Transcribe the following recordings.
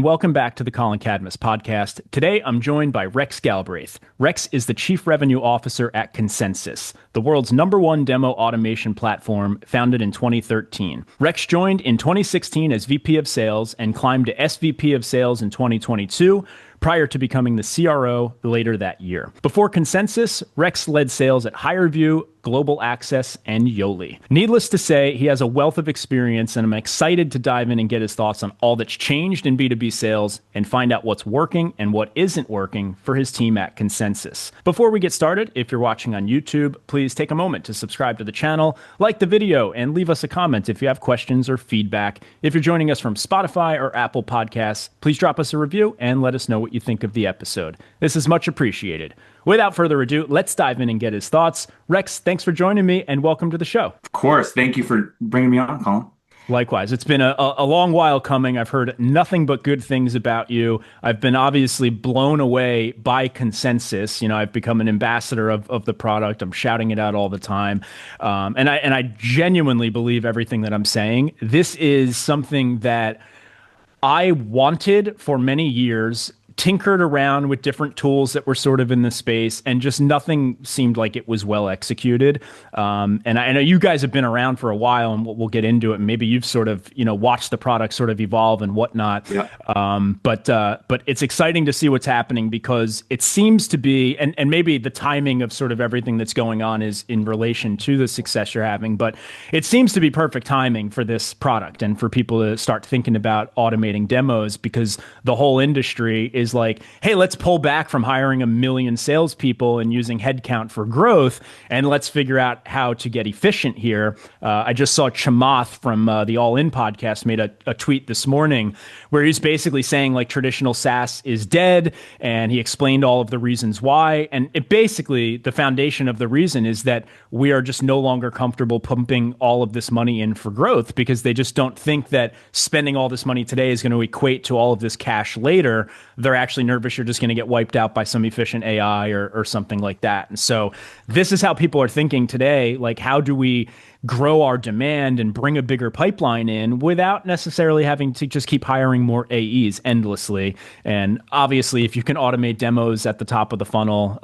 and welcome back to the Collin Cadmus Podcast. Today, I'm joined by Rex Galbraith. Rex is the Chief Revenue Officer at Consensus, the world's #1 demo automation platform founded in 2013. Rex joined in 2016 as VP of Sales and climbed to SVP of Sales in 2022, prior to becoming the CRO later that year. Before Consensus, Rex led sales at Hirevue, Global Access, and Yoli. Needless to say, he has a wealth of experience, and I'm excited to dive in and get his thoughts on all that's changed in B2B sales and find out what's working and what isn't working for his team at Consensus. Before we get started, if you're watching on YouTube, please take a moment to subscribe to the channel, like the video, and leave us a comment if you have questions or feedback. If you're joining us from Spotify or Apple Podcasts, please drop us a review and let us know what you think of the episode. This is much appreciated. Without further ado, let's dive in and get his thoughts. Rex, thanks for joining me and welcome to the show. Of course. Thank you for bringing me on, Collin. Likewise. It's been a long while coming. I've heard nothing but good things about you. I've been obviously blown away by Consensus. You know, I've become an ambassador of the product. I'm shouting it out all the time. And I genuinely believe everything that I'm saying. This is something that I wanted for many years, tinkered around with different tools that were sort of in the space, and just nothing seemed like it was well executed. And I know you guys have been around for a while, and we'll get into it. And maybe you've sort of, watched the product sort of evolve and whatnot. Yeah. But it's exciting to see what's happening, because it seems to be, and maybe the timing of sort of everything that's going on is in relation to the success you're having, but it seems to be perfect timing for this product and for people to start thinking about automating demos, because the whole industry is like, hey, let's pull back from hiring 1 million salespeople and using headcount for growth, and let's figure out how to get efficient here. I just saw Chamath from the All In podcast made a tweet this morning where he's basically saying like traditional SaaS is dead, and he explained all of the reasons why. And it basically, the foundation of the reason is that we are just no longer comfortable pumping all of this money in for growth, because they just don't think that spending all this money today is going to equate to all of this cash later. They're actually nervous you're just going to get wiped out by some efficient AI or something like that. And so this is how people are thinking today. Like, how do we grow our demand and bring a bigger pipeline in without necessarily having to just keep hiring more AEs endlessly? And obviously, if you can automate demos at the top of the funnel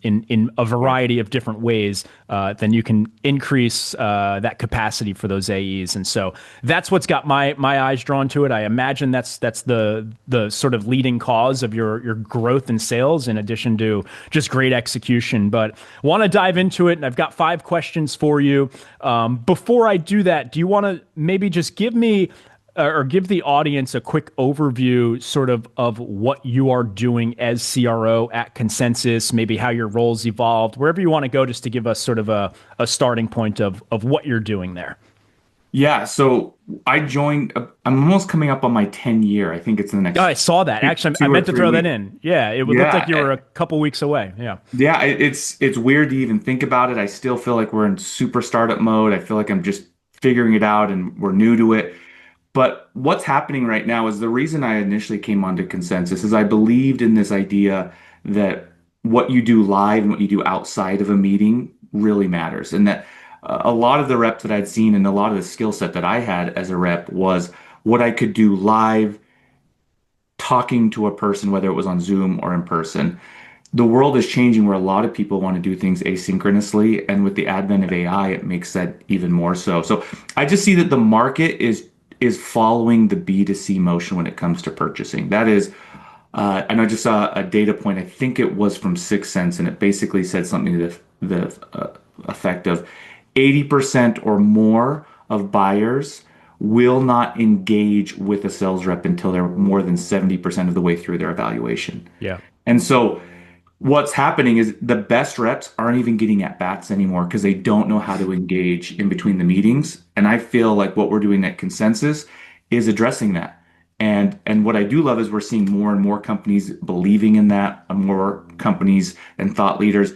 in a variety of different ways, then you can increase that capacity for those AEs. And so that's what's got my eyes drawn to it. I imagine that's the sort of leading cause of your growth in sales, in addition to just great execution. But want to dive into it, and I've got 5 questions for you. Before I do that, do you want to maybe just give me or give the audience a quick overview sort of what you are doing as CRO at Consensus, maybe how your roles evolved, wherever you want to go, just to give us sort of a starting point of what you're doing there? Yeah, so I joined, I'm almost coming up on my 10 year. I think it's in the next. Oh, I saw that. Actually, I meant to throw that in. Yeah, it would look like you were a couple weeks away. Yeah. Yeah, it's weird to even think about it. I still feel like we're in super startup mode. I feel like I'm just figuring it out and we're new to it. But what's happening right now is the reason I initially came onto Consensus is I believed in this idea that what you do live and what you do outside of a meeting really matters. And that a lot of the reps that I'd seen and a lot of the skill set that I had as a rep was what I could do live, talking to a person, whether it was on Zoom or in person. The world is changing where a lot of people want to do things asynchronously. And with the advent of AI, it makes that even more so. So I just see that the market is following the B2C motion when it comes to purchasing. That is, and I just saw a data point, I think it was from 6 Sense, and it basically said something to the effect of 80% or more of buyers will not engage with a sales rep until they're more than 70% of the way through their evaluation. Yeah. And so what's happening is the best reps aren't even getting at bats anymore because they don't know how to engage in between the meetings. And I feel like what we're doing at Consensus is addressing that. And what I do love is we're seeing more and more companies believing in that, more companies and thought leaders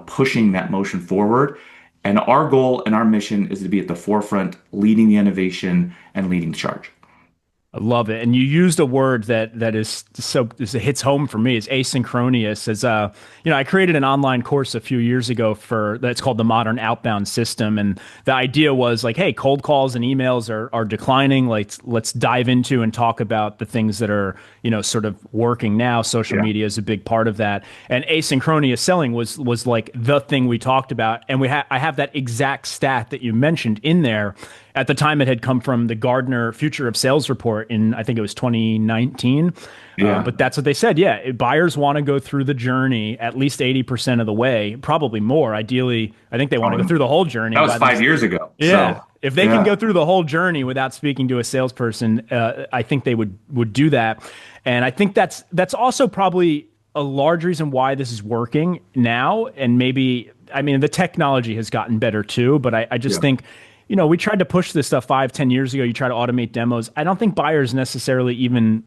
pushing that motion forward. And our goal and our mission is to be at the forefront, leading the innovation and leading the charge. I love it. And you used a word that is so it hits home for me is asynchronous. As I created an online course a few years ago for that's called the Modern Outbound System. And the idea was like, hey, cold calls and emails are declining. Like let's dive into and talk about the things that are, sort of working now. Social Yeah. media is a big part of that. And asynchronous selling was like the thing we talked about. And I have that exact stat that you mentioned in there. At the time, it had come from the Gartner Future of Sales report in, I think it was 2019. Yeah. But that's what they said. Yeah, buyers want to go through the journey at least 80% of the way, probably more. Ideally, I think they want to go Um, through the whole journey. that was 5 years ago. Yeah. So, If they can yeah. go through the whole journey without speaking to a salesperson, I think they would do that. And I think that's also probably a large reason why this is working now. And maybe, I mean, the technology has gotten better too, but I just Yeah. think, we tried to push this stuff 5, 10 years ago. You try to automate demos. I don't think buyers necessarily even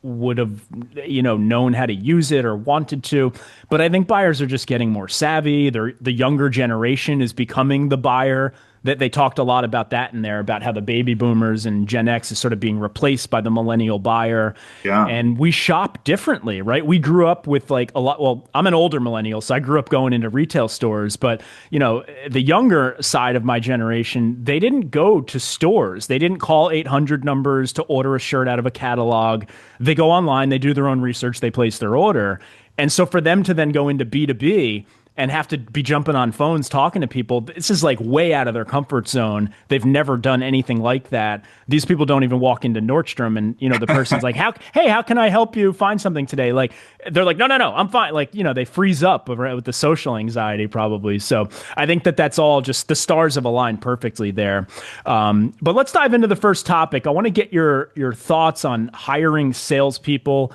would have, known how to use it or wanted to. But I think buyers are just getting more savvy. The younger generation is becoming the buyer. That they talked a lot about that in there, about how the baby boomers and Gen X is sort of being replaced by the millennial buyer. Yeah. And we shop differently, right? We grew up with like a lot. Well, I'm an older millennial, so I grew up going into retail stores. But, the younger side of my generation, they didn't go to stores. They didn't call 800 numbers to order a shirt out of a catalog. They go online, they do their own research, they place their order. And so for them to then go into B2B, and have to be jumping on phones talking to people. This is like way out of their comfort zone. They've never done anything like that. These people don't even walk into Nordstrom and, the person's like, how can I help you find something today? Like, they're like, no, I'm fine. Like, they freeze up with the social anxiety probably. So I think that's all just the stars have aligned perfectly there. But let's dive into the first topic. I want to get your thoughts on hiring salespeople.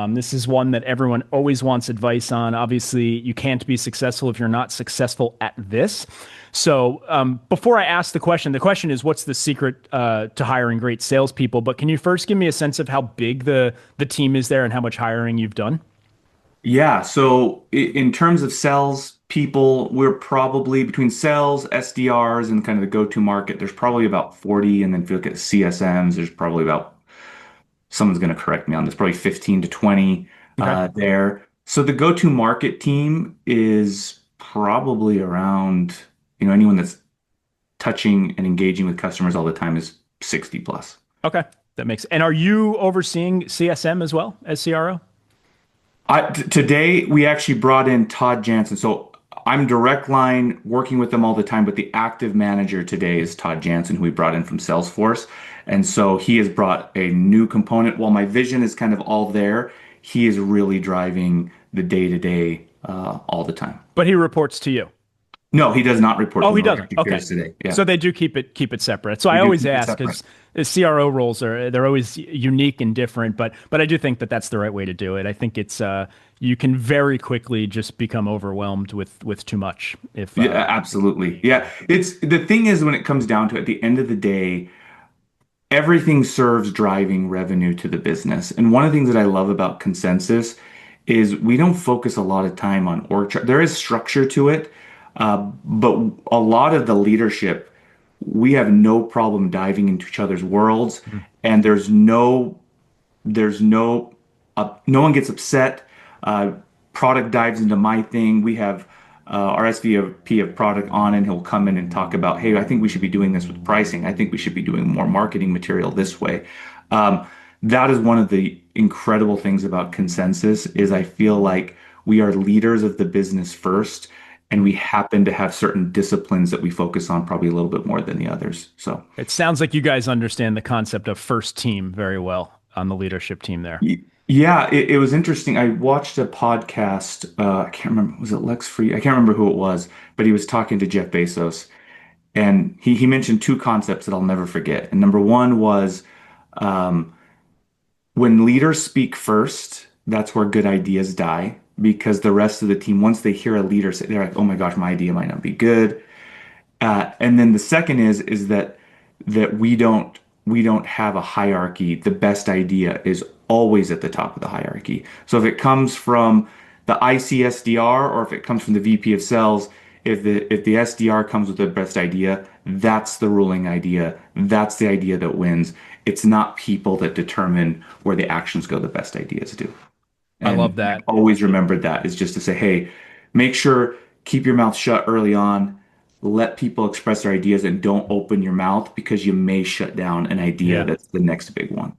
This is one that everyone always wants advice on. Obviously, you can't be successful if you're not successful at this. So before I ask the question is, what's the secret to hiring great salespeople? But can you first give me a sense of how big the team is there and how much hiring you've done? Yeah. So in terms of sales people, we're probably between sales, SDRs, and kind of the go-to market, there's probably about 40. And then if you look at CSMs, there's probably about, someone's going to correct me on this, probably 15 to 20 Okay. there. So the go-to market team is probably around, anyone that's touching and engaging with customers all the time is 60 plus. Okay. That makes. And are you overseeing CSM as well as CRO? Today, we actually brought in Todd Jansen. So I'm direct line working with them all the time, but the active manager today is Todd Jansen, who we brought in from Salesforce. And so he has brought a new component. While my vision is kind of all there, he is really driving the day to day all the time. But he reports to you. No, he does not report Oh, to he me. We're doesn't. actually Okay. curious today. Yeah. So they do keep it separate. So We I do always keep it ask separate. because CRO roles they're always unique and different, but I do think that that's the right way to do it. I think it's you can very quickly just become overwhelmed with too much. If Yeah, absolutely. Yeah. It's the thing is when it comes down to it, at the end of the day, everything serves driving revenue to the business. And one of the things that I love about Consensus is we don't focus a lot of time on org chart. There is structure to it, but a lot of the leadership, we have no problem diving into each other's worlds, and no one gets upset. Product dives into my thing. We have our SVP of product on, and he'll come in and talk about, hey, I think we should be doing this with pricing. I think we should be doing more marketing material this way. That is one of the incredible things about Consensus is I feel like we are leaders of the business first, and we happen to have certain disciplines that we focus on probably a little bit more than the others. So it sounds like you guys understand the concept of first team very well on the leadership team there. yeah, it was interesting. I watched a podcast. I can't remember. Was it Lex Free? I can't remember who it was, but he was talking to Jeff Bezos, and he mentioned two concepts that I'll never forget. And number one was when leaders speak first, that's where good ideas die because the rest of the team, once they hear a leader say, they're like, "Oh my gosh, my idea might not be good." And then the second is that we don't have a hierarchy. The best idea is always at the top of the hierarchy. So if it comes from the ICSDR or if it comes from the VP of Sales, if the SDR comes with the best idea, that's the ruling idea. That's the idea that wins. It's not people that determine where the actions go, the best ideas do. I love And I've that. always remembered that is just to say, hey, make sure keep your mouth shut early on. Let people express their ideas and don't open your mouth because you may shut down an idea Yeah. that's the next big one.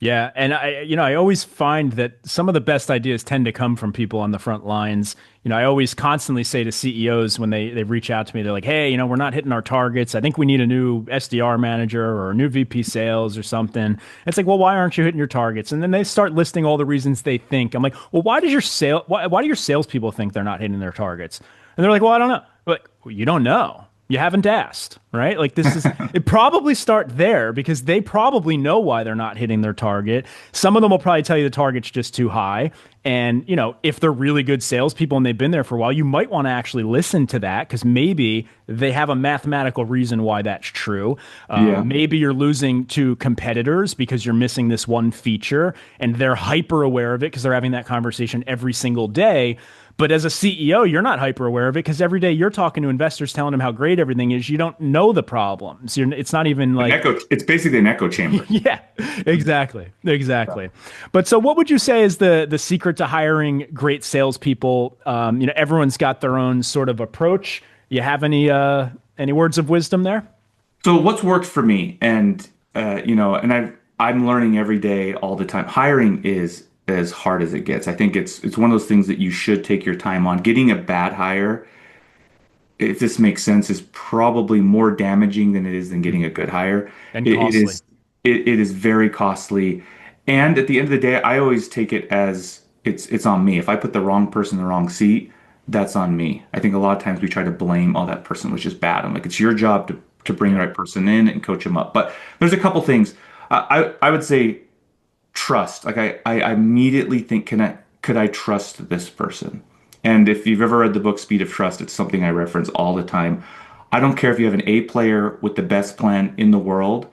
Yeah, and I always find that some of the best ideas tend to come from people on the front lines. I always constantly say to CEOs when they reach out to me, they're like, "Hey, we're not hitting our targets. I think we need a new SDR manager or a new VP sales or something." It's like, "Well, why aren't you hitting your targets?" And then they start listing all the reasons they think. I'm like, "Well, why do your salespeople think they're not hitting their targets?" And they're like, "Well, I don't know." But well, you don't know. You haven't asked, right? Like it probably start there because they probably know why they're not hitting their target. Some of them will probably tell you the target's just too high. And, if they're really good salespeople and they've been there for a while, you might want to actually listen to that because maybe they have a mathematical reason why that's true. Yeah. Maybe you're losing to competitors because you're missing this one feature and they're hyper aware of it because they're having that conversation every single day. But as a CEO, you're not hyper aware of it because every day you're talking to investors telling them how great everything is. You don't know the problems. It's not even like It's basically an echo chamber. yeah, exactly. But so, what would you say is the secret to hiring great salespeople? Everyone's got their own sort of approach. You have any words of wisdom there? So what's worked for me, and I'm learning every day, all the time. Hiring is as hard as it gets. I think it's one of those things that you should take your time on. Getting a bad hire, if this makes sense, is probably more damaging than it is than getting a good hire. And It costly. is it is very costly, and at the end of the day, I always take it as it's on me. If I put the wrong person in the wrong seat, that's on me. I think a lot of times we try to blame, oh, that person was just bad. I'm like, it's your job to bring the Yeah. right person in and coach them up. But there's a couple things. I would say trust. Like I immediately think, could I trust this person? And if you've ever read the book Speed of Trust, it's something I reference all the time. I don't care if you have an A player with the best plan in the world.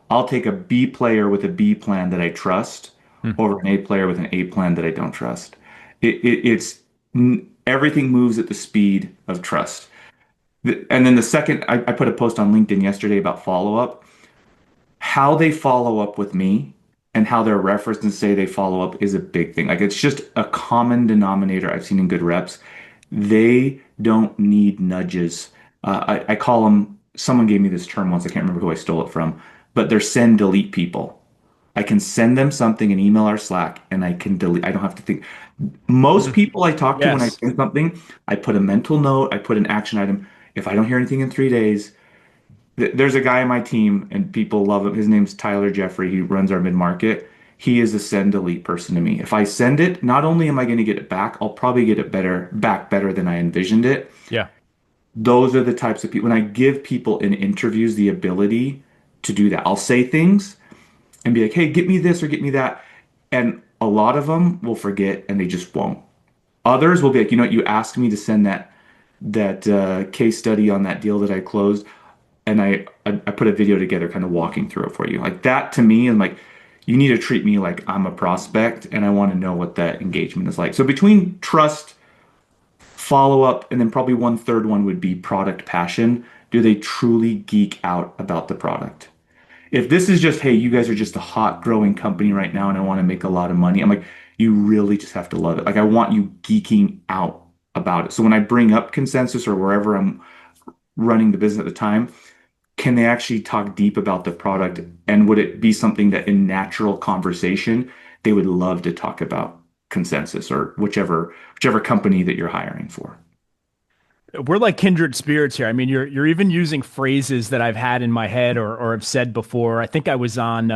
I'll take a B player with a B plan that I trust Hmm. over an A player with an A plan that I don't trust. It's everything moves at the speed of trust. And then the second, I put a post on LinkedIn yesterday about follow up. How they follow up with me and how they're referenced and say they follow up is a big thing. Like it's just a common denominator I've seen in good reps. They don't need nudges. I call them, someone gave me this term once. I can't remember who I stole it from, but they're send delete people. I can send them something, an email or Slack, and I can delete. I don't have to think. Most people I talk to when I Yes. send something, I put a mental note, I put an action item. If I don't hear anything in 3 days, there's a guy on my team and people love him. His name's Tyler Jeffrey. He runs our mid-market. He is a send delete person to me. If I send it, not only am I going to get it back, I'll probably get it better than I envisioned it. Yeah. Those are the types of people. When I give people in interviews the ability to do that, I'll say things and be like, hey, get me this or get me that. And a lot of them will forget and they just won't. Others will be like, you know what, you asked me to send that case study on that deal that I closed, and I put a video together kind of walking through it for you. Like that to me, and like you need to treat me like I'm a prospect and I want to know what that engagement is like. So between trust, follow up, and then probably one third one would be product passion. Do they truly geek out about the product? If this is just, hey, you guys are just a hot growing company right now and I want to make a lot of money, I'm like, you really just have to love it. Like I want you geeking out about it. So when I bring up consensus or wherever I'm running the business at the time, can they actually talk deep about the product? And would it be something that in natural conversation, they would love to talk about consensus or whichever company that you're hiring for? We're like kindred spirits here. I mean, you're even using phrases that I've had in my head or have said before. I think I was on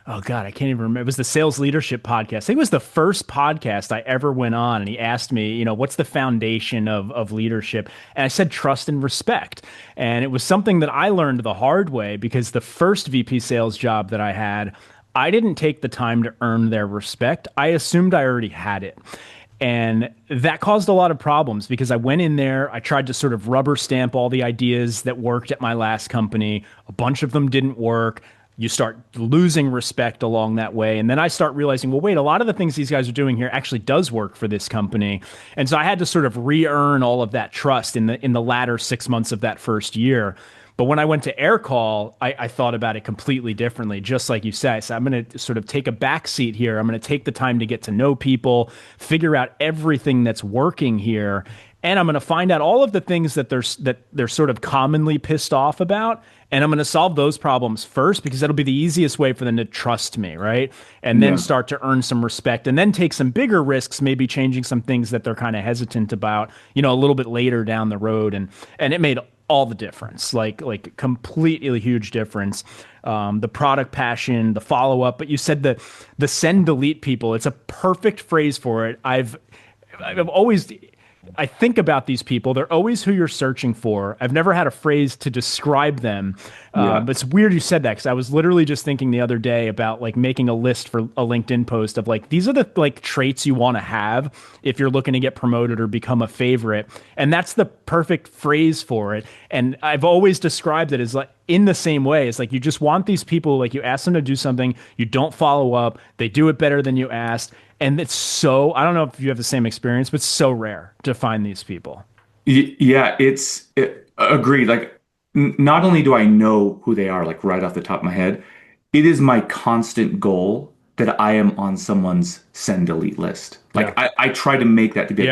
oh God, I can't even remember. It was the Sales Leadership Podcast. I think it was the first podcast I ever went on, and he asked me, what's the foundation of leadership? And I said trust and respect. And it was something that I learned the hard way because the first VP sales job that I had, I didn't take the time to earn their respect. I assumed I already had it. And that caused a lot of problems because I went in there, I tried to sort of rubber stamp all the ideas that worked at my last company. A bunch of them didn't work. You start losing respect along that way. And then I start realizing, well, wait, a lot of the things these guys are doing here actually does work for this company. And so I had to sort of re-earn all of that trust in the latter 6 months of that first year. But when I went to air call, I thought about it completely differently, just like you said. So I'm going to sort of take a back seat here. I'm going to take the time to get to know people, figure out everything that's working here. And I'm going to find out all of the things that they're sort of commonly pissed off about. And I'm going to solve those problems first because that'll be the easiest way for them to trust me, right? And then start to earn some respect and then take some bigger risks, maybe changing some things that they're kind of hesitant about, a little bit later down the road. And it made all the difference, like completely huge difference. The product passion, the follow-up, but you said the send delete people, it's a perfect phrase for it. I've always, I think about these people. They're always who you're searching for. I've never had a phrase to describe them. But it's weird you said that because I was literally just thinking the other day about like making a list for a LinkedIn post of like, these are the like traits you want to have if you're looking to get promoted or become a favorite. And that's the perfect phrase for it. And I've always described it as like in the same way. It's like you just want these people, like you ask them to do something, you don't follow up, they do it better than you asked. And it's so, I don't know if you have the same experience, but it's so rare to find these people. Yeah, agreed. Like, not only do I know who they are, like right off the top of my head, it is my constant goal that I am on someone's send delete list. Like, I try to make that to be,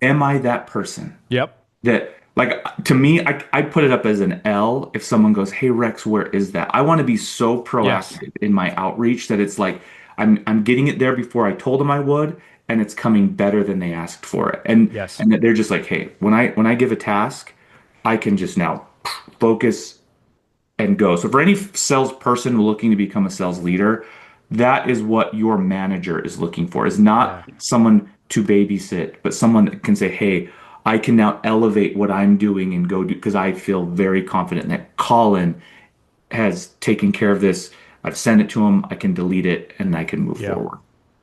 am I that person? Yep. That, like, to me, I put it up as an L if someone goes, hey, Rex, where is that? I want to be so proactive in my outreach that it's like, I'm getting it there before I told them I would, and it's coming better than they asked for it. And that they're just like, hey, when I give a task, I can just now focus and go. So for any salesperson looking to become a sales leader, that is what your manager is looking for, is not someone to babysit, but someone that can say, hey, I can now elevate what I'm doing and go do, because I feel very confident that Collin has taken care of this. I've sent it to him. I can delete it and I can move forward.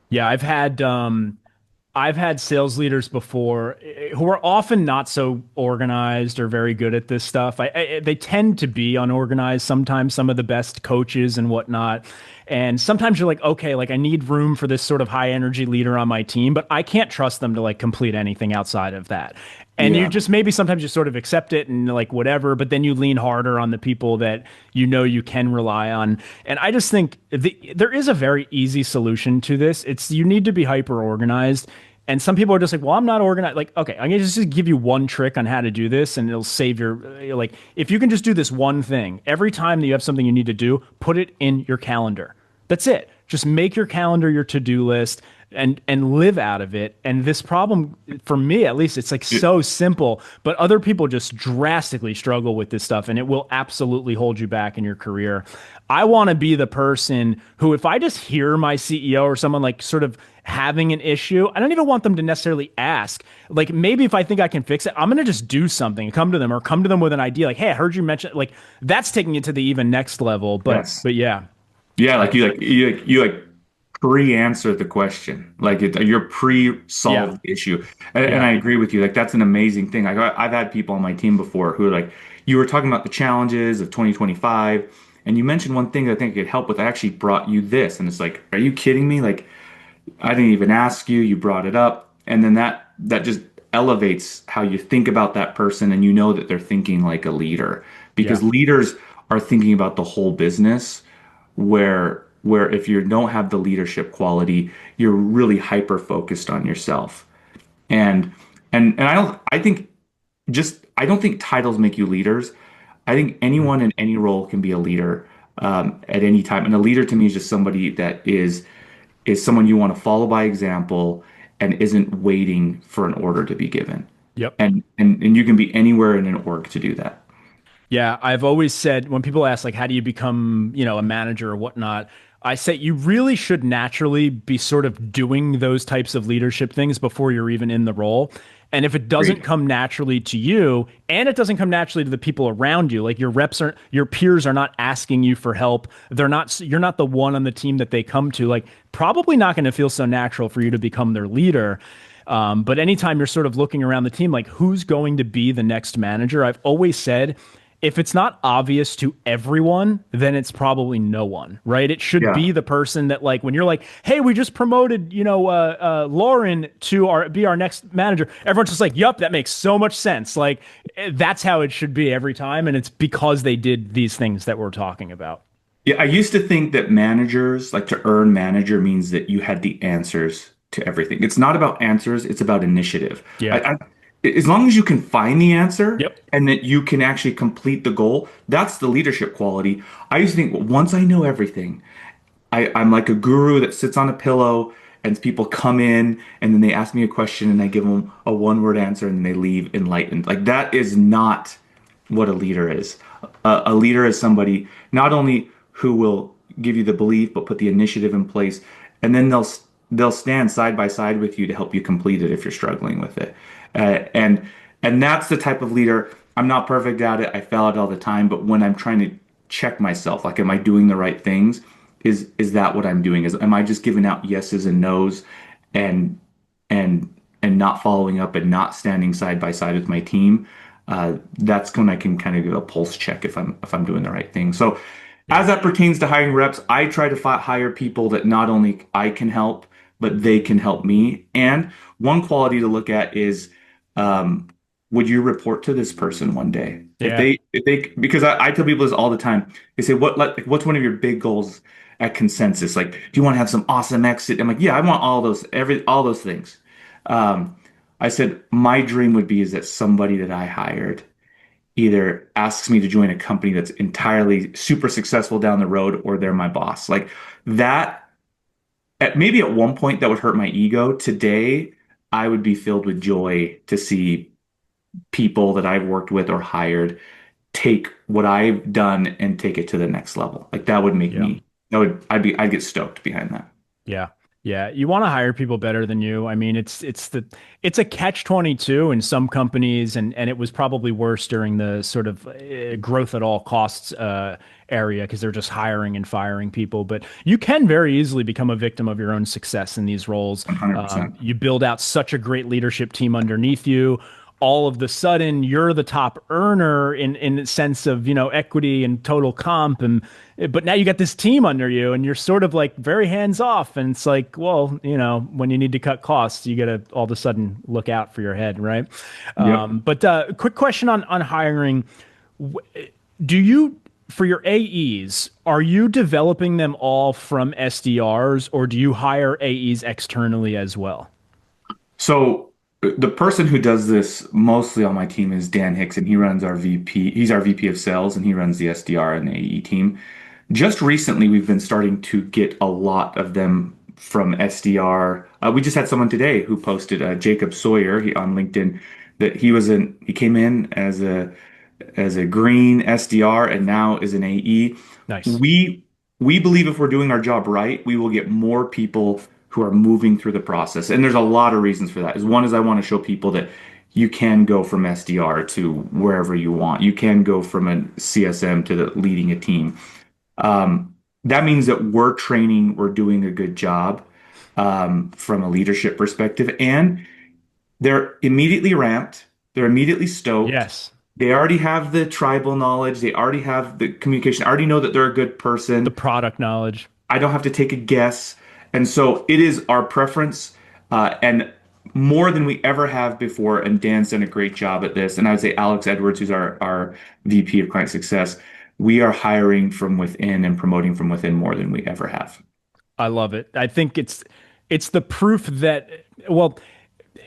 Yeah, I've had sales leaders before who are often not so organized or very good at this stuff. They tend to be unorganized. Sometimes some of the best coaches and whatnot. And sometimes you're like, okay, like I need room for this sort of high energy leader on my team, but I can't trust them to like complete anything outside of that. And you just maybe sometimes you sort of accept it and like whatever, but then you lean harder on the people that you can rely on. And I just think there is a very easy solution to this. It's you need to be hyper organized. And some people are just like, well, I'm not organized. Like, okay, I'm going to just give you one trick on how to do this and it'll save your, like, if you can just do this one thing, every time that you have something you need to do, put it in your calendar. That's it. Just make your calendar your to-do list and live out of it. And this problem, for me at least, it's like so simple, but other people just drastically struggle with this stuff and it will absolutely hold you back in your career. I want to be the person who, if I just hear my CEO or someone like sort of having an issue, I don't even want them to necessarily ask. Like maybe if I think I can fix it, I'm going to just do something, come to them with an idea. Like, hey, I heard you mention, like that's taking it to the even next level. But yeah. Yeah. Like you pre-answer the question, like you're pre-solved the issue. And I agree with you. Like that's an amazing thing. I've had people on my team before who are like, you were talking about the challenges of 2025 and you mentioned one thing that I think could help with, I actually brought you this. And it's like, are you kidding me? Like, I didn't even ask you, you brought it up. And then that just elevates how you think about that person. And you know that they're thinking like a leader, because leaders are thinking about the whole business, where if you don't have the leadership quality, you're really hyper focused on yourself. And I don't think titles make you leaders. I think anyone in any role can be a leader at any time. And a leader to me is just somebody that is someone you want to follow by example and isn't waiting for an order to be given. Yep. And you can be anywhere in an org to do that. Yeah, I've always said when people ask like, how do you become, a manager or whatnot, I say you really should naturally be sort of doing those types of leadership things before you're even in the role. And if it doesn't come naturally to you and it doesn't come naturally to the people around you, like your peers are not asking you for help. You're not the one on the team that they come to, like probably not going to feel so natural for you to become their leader. But anytime you're sort of looking around the team, like who's going to be the next manager, I've always said, if it's not obvious to everyone, then it's probably no one, right? It should Yeah. be the person that, like, when you're like, hey, we just promoted, Lauren to be our next manager. Everyone's just like, yup, that makes so much sense. Like, that's how it should be every time. And it's because they did these things that we're talking about. Yeah, I used to think that managers, like to earn manager means that you had the answers to everything. It's not about answers, it's about initiative. Yeah. As long as you can find the answer Yep. and that you can actually complete the goal, that's the leadership quality. I used to think, well, once I know everything, I'm like a guru that sits on a pillow and people come in and then they ask me a question and I give them a one-word answer and they leave enlightened. Like that is not what a leader is. A leader is somebody not only who will give you the belief but put the initiative in place, and then they'll stand side by side with you to help you complete it if you're struggling with it. And that's the type of leader. I'm not perfect at it. I fail at it all the time, but when I'm trying to check myself, like, am I doing the right things? Is that what I'm doing? Am I just giving out yeses and nos and and not following up and not standing side by side with my team? That's when I can kind of give a pulse check if I'm doing the right thing. So as that pertains to hiring reps, I try to hire people that not only I can help, but they can help me. And one quality to look at is, would you report to this person one day? Yeah. If they, because I tell people this all the time. They say, what's one of your big goals at Consensus? Like, do you want to have some awesome exit? I'm like, yeah, I want all those things. I said, my dream would be is that somebody that I hired either asks me to join a company that's entirely super successful down the road, or they're my boss. Like that, maybe at one point that would hurt my ego. Today, I would be filled with joy to see people that I've worked with or hired take what I've done and take it to the next level. Like that would make Yeah. me, I'd get stoked behind that. Yeah. Yeah. You want to hire people better than you. I mean, it's a catch 22 in some companies, and it was probably worse during the sort of growth at all costs area, because they're just hiring and firing people. But you can very easily become a victim of your own success in these roles. 100%. You build out such a great leadership team underneath you. All of the sudden you're the top earner in the sense of, equity and total comp, but now you got this team under you and you're sort of like very hands off, and it's like, well, when you need to cut costs, you got to all of a sudden look out for your head, right? Yep. But quick question on hiring. Do you, for your AEs, are you developing them all from SDRs, or do you hire AEs externally as well? So the person who does this mostly on my team is Dan Hicks, and he runs our VP. He's our VP of Sales, and he runs the SDR and the AE team. Just recently, we've been starting to get a lot of them from SDR. We just had someone today who posted, Jacob Sawyer, on LinkedIn, that he came in as a green SDR and now is an AE. Nice. We believe if we're doing our job right, we will get more people who are moving through the process. And there's a lot of reasons for that. One is I want to show people that you can go from SDR to wherever you want. You can go from a CSM to leading a team. That means that we're training, we're doing a good job from a leadership perspective, and they're immediately ramped. They're immediately stoked. Yes. They already have the tribal knowledge. They already have the communication. I already know that they're a good person. The product knowledge. I don't have to take a guess. And so it is our preference, and more than we ever have before. And Dan's done a great job at this. And I would say Alex Edwards, who's our VP of Client Success, we are hiring from within and promoting from within more than we ever have. I love it. I think it's the proof that, well,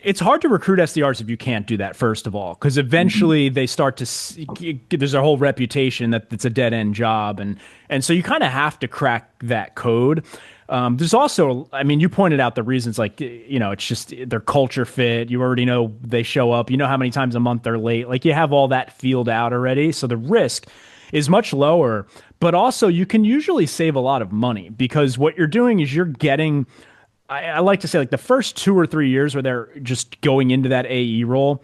it's hard to recruit SDRs if you can't do that, first of all, because eventually they start to there's a whole reputation that it's a dead end job, and so you kind of have to crack that code. There's also, I mean, you pointed out the reasons, like, it's just their culture fit. You already know they show up. You know how many times a month they're late. Like, you have all that filled out already. So the risk is much lower, but also you can usually save a lot of money, because what you're doing is you're getting, I like to say, like, the first 2 or 3 years where they're just going into that AE role,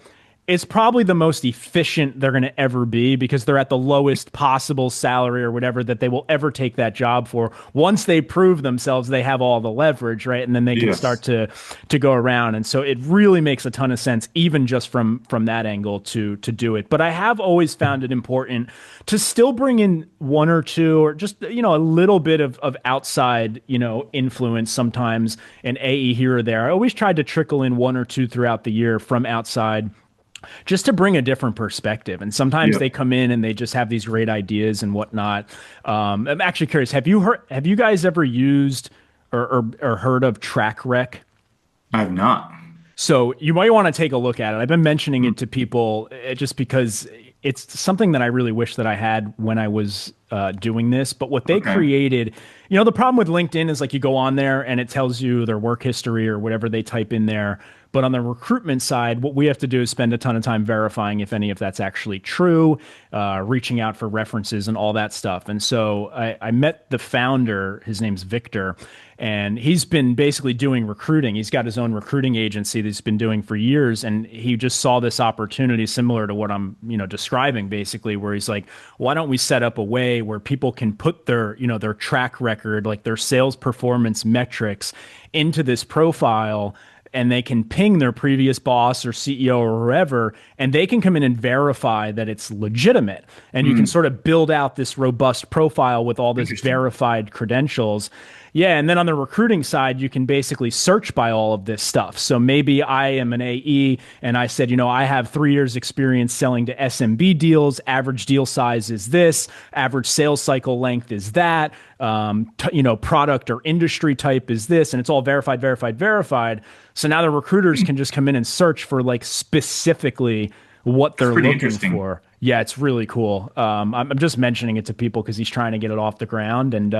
it's probably the most efficient they're going to ever be because they're at the lowest possible salary or whatever that they will ever take that job for. Once they prove themselves, they have all the leverage, right? And then they can start Yes. to go around. And so it really makes a ton of sense, even just from that angle to do it. But I have always found it important to still bring in one or two or just, a little bit of outside, influence sometimes, an AE here or there. I always tried to trickle in one or two throughout the year from outside just to bring a different perspective. And sometimes Yeah. they come in and they just have these great ideas and whatnot. I'm actually curious, have you guys ever used or heard of TrackRec? I've not. So you might want to take a look at it. I've been mentioning it to people just because it's something that I really wish that I had when I was doing this. But what they Okay. created, the problem with LinkedIn is like you go on there and it tells you their work history or whatever they type in there. But on the recruitment side, what we have to do is spend a ton of time verifying if any of that's actually true, reaching out for references and all that stuff. And so I met the founder, his name's Victor, and he's been basically doing recruiting. He's got his own recruiting agency that he's been doing for years. And he just saw this opportunity similar to what I'm, describing basically, where he's like, why don't we set up a way where people can put their track record, like their sales performance metrics into this profile, and they can ping their previous boss or CEO or whoever, and they can come in and verify that it's legitimate. And you can Hmm. sort of build out this robust profile with all this Interesting. verified credentials. Yeah, and then on the recruiting side, you can basically search by all of this stuff. So maybe I am an AE and I said, I have 3 years experience selling to SMB deals. Average deal size is this. Average sales cycle length is that. Product or industry type is this. And it's all verified, verified, verified. So now the recruiters can just come in and search for like specifically what That's they're pretty looking interesting. for. Yeah, it's really cool. I'm just mentioning it to people because he's trying to get it off the ground and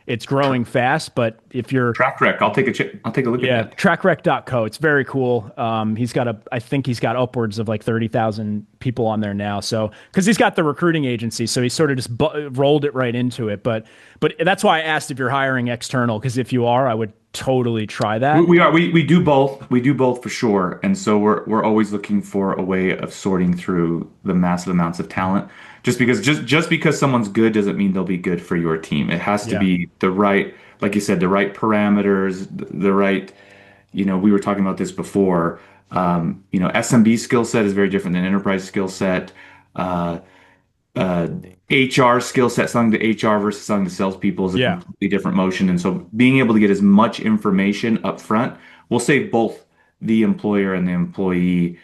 it's growing fast. But if you're, Track rec. I'll take a look at yeah, that. trackrec.co, it's very cool. I think he's got upwards of like 30,000 people on there now. So, because he's got the recruiting agency, so he sort of just rolled it right into it. But that's why I asked if you're hiring external, because if you are, I would totally try We, that. we are we do both. We do both for sure. And so we're always looking for a way of sorting through the massive amounts of talent. Just because someone's good doesn't mean they'll be good for your team. It has to Yeah. be the right, like you said, the right parameters, the right, we were talking about this before. SMB skill set is very different than enterprise skill set. Uh, uh, HR skill set, selling to HR versus selling to salespeople is a Yeah. completely different motion. And so being able to get as much information up front will save both the employer and the employee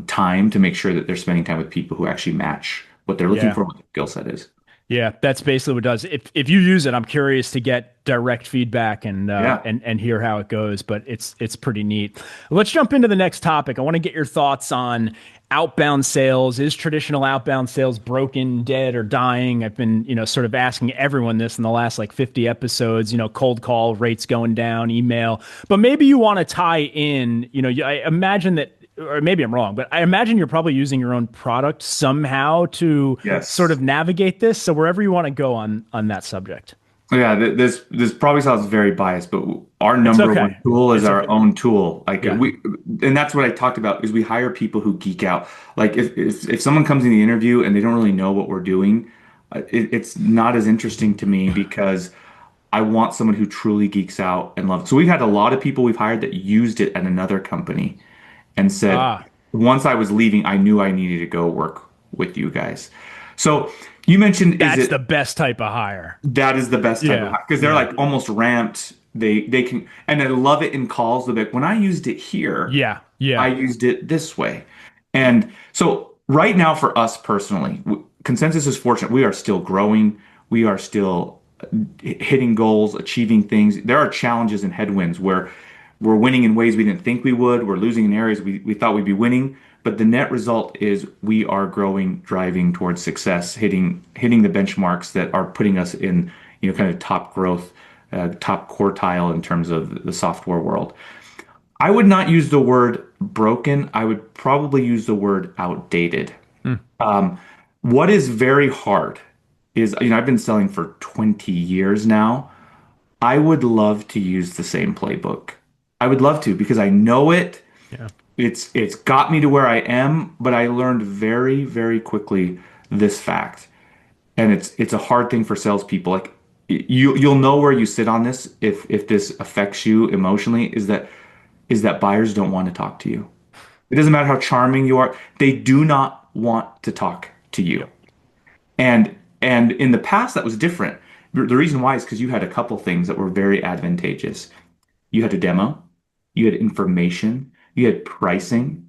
time to make sure that they're spending time with people who actually match what they're looking Yeah. for, what their skill set is. Yeah, that's basically what it does. If you use it, I'm curious to get direct feedback Yeah. and hear how it goes. But it's pretty neat. Let's jump into the next topic. I want to get your thoughts on outbound sales. Is traditional outbound sales broken, dead, or dying? I've been sort of asking everyone this in the last like 50 episodes. Cold call rates going down, email. But maybe you want to tie in. I imagine that, or maybe I'm wrong, but I imagine you're probably using your own product somehow to sort Yes. of navigate this. So wherever you want to go on that subject. Yeah, this probably sounds very biased, but our It's number one okay. tool is It's our okay. own tool. Like Yeah. and that's what I talked about is we hire people who geek out. Like if someone comes in the interview and they don't really know what we're doing, it's not as interesting to me because I want someone who truly geeks out and loves it. So we've had a lot of people we've hired that used it at another company and said, Ah, once I was leaving, I knew I needed to go work with you guys. So you mentioned, is that's it the best type of hire. that is the best type of Yeah. hack because they're Yeah. like almost ramped. They can, and I love it in calls. They're like, when I used it here, Yeah. I Yeah. used it this way. And so right now for us personally, Consensus is fortunate. We are still growing. We are still hitting goals, achieving things. There are challenges and headwinds where we're winning in ways we didn't think we would. We're losing in areas we thought we'd be winning. But the net result is we are growing, driving towards success, hitting the benchmarks that are putting us in, kind of top growth, top quartile in terms of the software world. I would not use the word broken. I would probably use the word outdated. Hmm. What is very hard is, I've been selling for 20 years now. I would love to use the same playbook. I would love to because I know it. Yeah. it's got me to where I am, but I learned very, very quickly this fact. And it's a hard thing for salespeople. Like you'll know where you sit on this if this affects you emotionally, is that buyers don't want to talk to you. It doesn't matter how charming you are. They do not want to talk to you. Yep. And in the past, that was different. The reason why is because you had a couple things that were very advantageous. You had a demo, you had information, you had pricing,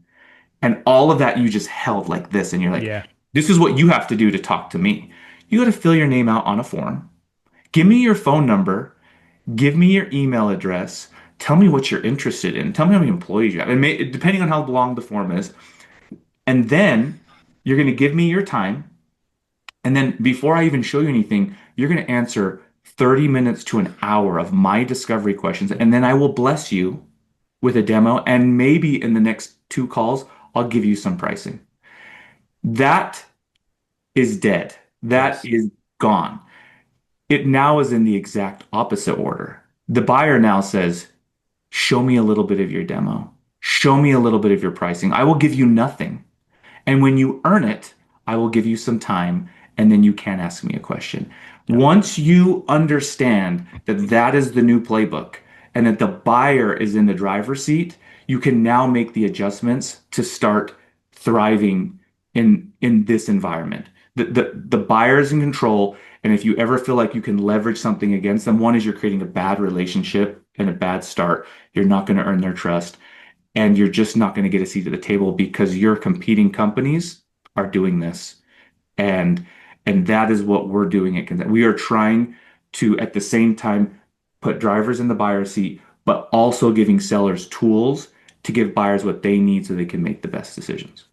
and all of that you just held like this. And you're like, Yeah. this is what you have to do to talk to me. You got to fill your name out on a form. Give me your phone number. Give me your email address. Tell me what you're interested in. Tell me how many employees you have. And depending on how long the form is. And then you're going to give me your time. And then before I even show you anything, you're going to answer 30 minutes to an hour of my discovery questions. And then I will bless you with a demo. And maybe in the next two calls, I'll give you some pricing. That is dead. That Yes. is gone. It now is in the exact opposite order. The buyer now says, show me a little bit of your demo. Show me a little bit of your pricing. I will give you nothing. And when you earn it, I will give you some time, and then you can ask me a question. Yep. Once you understand that that is the new playbook and that the buyer is in the driver's seat, you can now make the adjustments to start thriving in this environment. The buyer is in control, and if you ever feel like you can leverage something against them, one is you're creating a bad relationship and a bad start. You're not going to earn their trust, and you're just not going to get a seat at the table because your competing companies are doing this. And that is what we're doing at Consent. We are trying to at the same time put drivers in the buyer's seat, but also giving sellers tools to give buyers what they need so they can make the best decisions.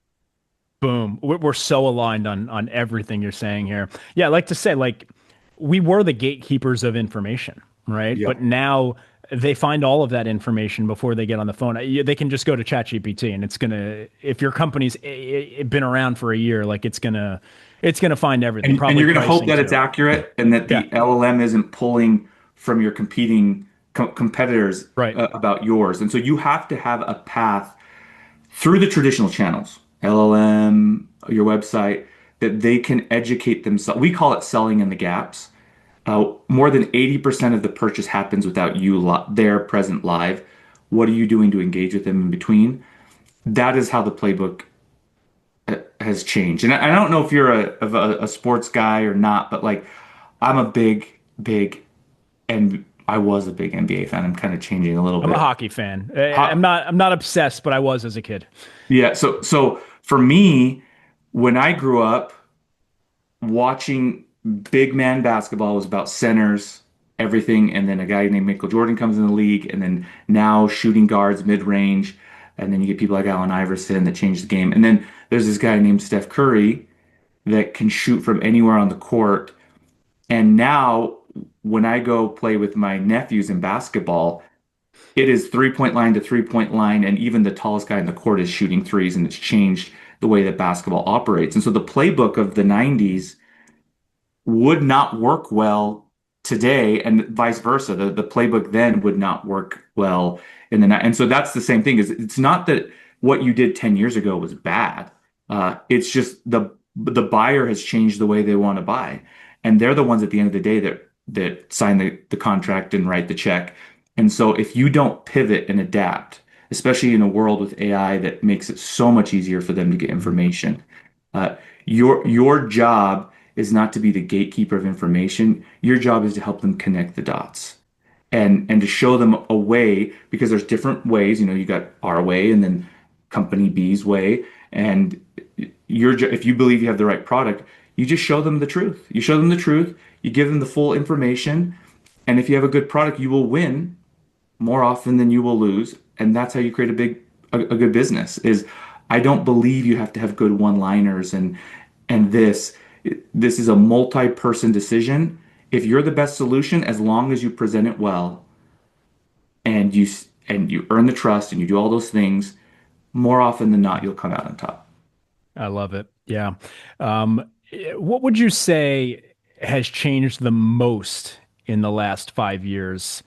Boom. We're so aligned on everything you're saying here. Yeah, I like to say, like, we were the gatekeepers of information, right? Yeah. But now they find all of that information before they get on the phone. They can just go to ChatGPT, and it's gonna, if your company's been around for a year, like it's gonna find everything, And probably you're going to hope pricing that it's too. accurate and that Yeah, the LLM isn't pulling from your competing competitors right. about yours. And so you have to have a path through the traditional channels, LLM, your website, that they can educate themselves. We call it selling in the gaps. More than 80% of the purchase happens without you there present live. What are you doing to engage with them in between? That is how the playbook has changed. And I don't know if you're a sports guy or not, but like I'm a big, and I was a big NBA fan. I'm kind of changing a little I'm a bit. hockey fan. Ho- I'm not obsessed, but I was as a kid. Yeah, so for me, when I grew up, watching big man basketball was about centers, everything, and then a guy named Michael Jordan comes in the league, and then now shooting guards mid range, and then you get people like Allen Iverson that changed the game, and then there's this guy named Steph Curry that can shoot from anywhere on the court, and now when I go play with my nephews in basketball, it is 3-point line to 3-point line, and even the tallest guy in the court is shooting threes, and it's changed the way that basketball operates. And so the playbook of the 90s would not work well today, and vice versa. The playbook then would not work well in the night. And so that's the same thing. Is it's not that what you did 10 years ago was bad. It's just the buyer has changed the way they want to buy, and they're the ones at the end of the day that sign the contract and write the check. And so if you don't pivot and adapt, especially in a world with AI that makes it so much easier for them to get information, uh, your job is not to be the gatekeeper of information. Your job is to help them connect the dots and to show them a way, because there's different ways. You got our way and then company B's way. And if you believe you have the right product, you just show them the truth. You show them the truth. You give them the full information. And if you have a good product, you will win more often than you will lose. And that's how you create a good business. Is I don't believe you have to have good one-liners and this is a multi-person decision. If you're the best solution, as long as you present it well and you earn the trust and you do all those things, more often than not, you'll come out on top. I love it. Yeah. What would you say has changed the most in the last 5 years